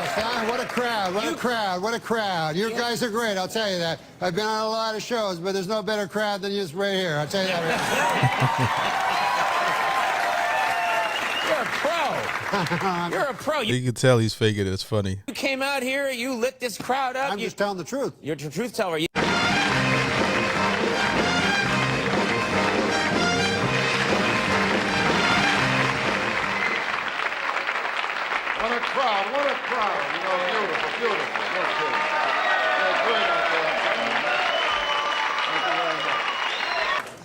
house, huh? What a crowd, what a crowd, what a crowd. You guys are great, I'll tell you that. I've been on a lot of shows, but there's no better crowd than you right here. I'll tell you that You're a pro. You're a pro. You can tell he's faking it. It's funny. You came out here, you lit this crowd up. I'm just telling the truth. You're a truth teller. What a crowd, what a crowd. You know, beautiful, beautiful. That's great out there. Thank you very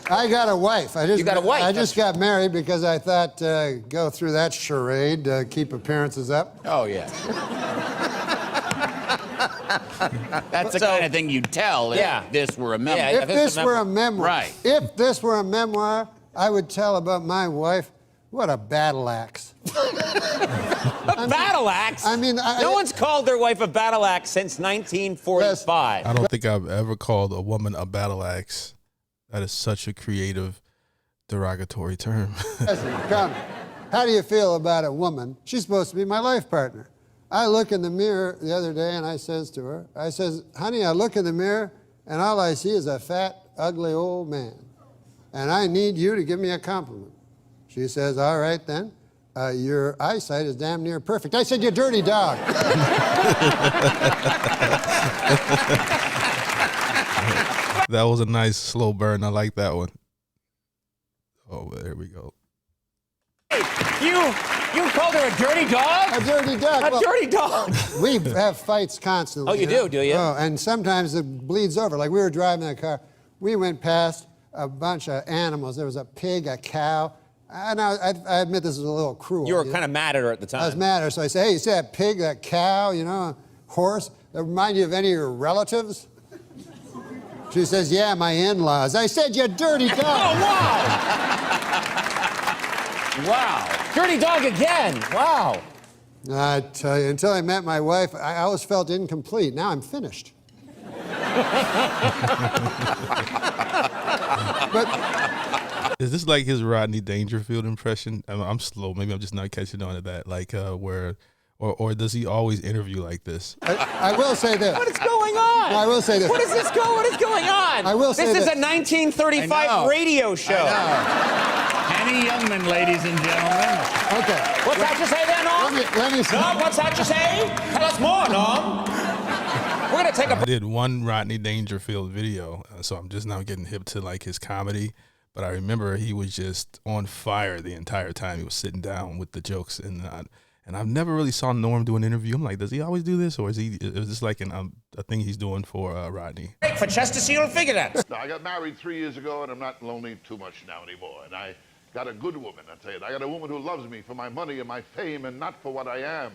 much. I got a wife. You got a wife? I just got married because I thought, go through that charade, keep appearances up. Oh, yeah. That's the kind of thing you'd tell if this were a memoir. Yeah, if this were a memoir. Right. If this were a memoir, I would tell about my wife. What a battle axe. Battle axe? I mean, no one's called their wife a battle axe since 1945. I don't think I've ever called a woman a battle axe. That is such a creative, derogatory term. Listen, come. How do you feel about a woman? She's supposed to be my life partner. I look in the mirror the other day and I says to her, I says, honey, I look in the mirror and all I see is a fat, ugly old man. And I need you to give me a compliment. She says, all right then, your eyesight is damn near perfect. I said, you dirty dog. That was a nice slow burn. I like that one. Oh, there we go. Hey, you called her a dirty dog? A dirty dog. A dirty dog. We have fights constantly. Oh, you do you? Oh, and sometimes it bleeds over. Like we were driving in a car. We went past a bunch of animals. There was a pig, a cow. And I admit this is a little cruel. You were kind of mad at her at the time. I was mad at her, so I said, hey, you see that pig, that cow, you know, a horse? That remind you of any of your relatives? She says, yeah, my in-laws. I said, you dirty dog. Oh, wow. Wow. Dirty dog again. Wow. I tell you, until I met my wife, I always felt incomplete. Now I'm finished. But is this like his Rodney Dangerfield impression? I'm slow. Maybe I'm just not catching on to that. Like or does he always interview like this? I will say this. What is going on? I will say this. What is this What is going on? I will say this is this. a 1935 radio show. Henny Youngman, ladies and gentlemen. Okay. What's that you say there, Norm? Let me see. Norm, what's that you say? Tell us more, Norm. We're going to take a I did one Rodney Dangerfield video, so I'm just now getting hip to like his comedy. But I remember he was just on fire the entire time. He was sitting down with the jokes, and I've never really saw Norm do an interview. I'm like, does he always do this, or is this like a thing he's doing for Rodney? for Chesterfield figure that. Now, I got married 3 years ago, and I'm not lonely too much now anymore. And I got a good woman, I tell you. I got a woman who loves me for my money and my fame and not for what I am.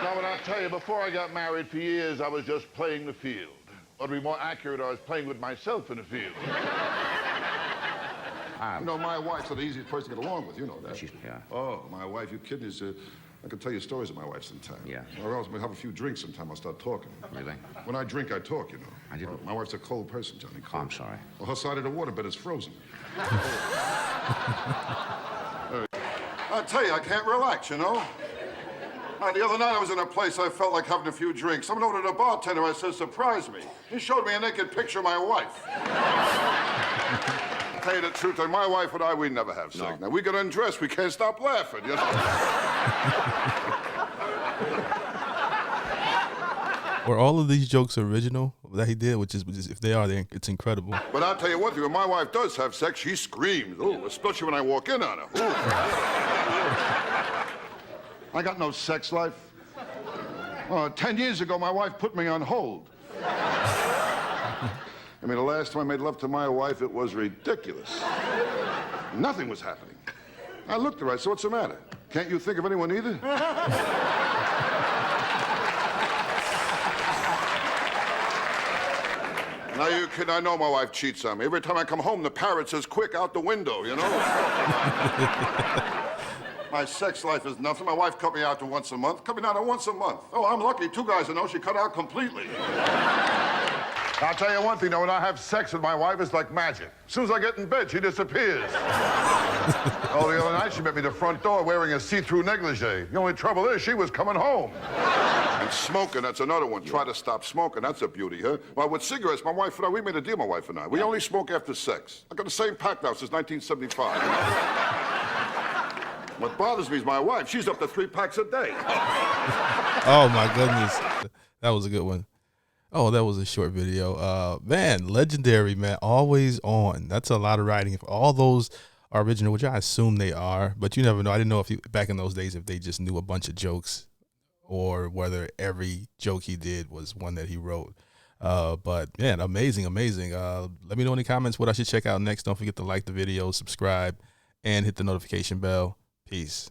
Now, but I'll tell you, before I got married for years, I was just playing the field. Or to be more accurate, I was playing with myself in the field. You know, my wife's the easiest person to get along with. You know that. Yeah. Oh, my wife, you kidding? I can tell you stories of my wife sometime. Yeah. Or else we'll have a few drinks sometime. I'll start talking. Really? When I drink, I talk, you know. I didn't. My wife's a cold person, Johnny. Oh, I'm sorry. Well, her side of the waterbed is frozen. I tell you, I can't relax, you know. The other night I was in a place I felt like having a few drinks. Someone ordered a bartender. I said, surprise me. He showed me a naked picture of my wife. To tell you the truth, my wife and I, we never have sex. No. Now, we get undressed. We can't stop laughing, you know. Were all of these jokes original that he did? Which is if they are, it's incredible. But I'll tell you one thing, when my wife does have sex, she screams. Ooh, especially when I walk in on her. Ooh. I got no sex life. 10 years ago, my wife put me on hold. I mean, the last time I made love to my wife, it was ridiculous. Nothing was happening. I looked at her, I said, what's the matter? Can't you think of anyone either? Now, you kid, I know my wife cheats on me. Every time I come home, the parrot says, quick, out the window, you know? My sex life is nothing. My wife cut me out to once a month. Cut me down to once a month. Oh, I'm lucky. 2 guys I know she cut out completely. I'll tell you one thing, though, when I have sex with my wife, it's like magic. As soon as I get in bed, she disappears. Oh, the other night, she met me at the front door wearing a see-through negligee. The only trouble is she was coming home. And smoking, that's another one. Try to stop smoking. That's a beauty, huh? Well, with cigarettes, my wife and I, we made a deal, my wife and I. We only smoke after sex. I got the same pack now since 1975. What bothers me is my wife. She's up to 3 packs a day. Oh, my goodness. That was a good one. Oh, that was a short video. Man, legendary, man. Always on. That's a lot of writing. If all those are original, which I assume they are, but you never know. I didn't know if back in those days if they just knew a bunch of jokes or whether every joke he did was one that he wrote. But man, amazing. Let me know in the comments what I should check out next. Don't forget to like the video, subscribe, and hit the notification bell. Peace.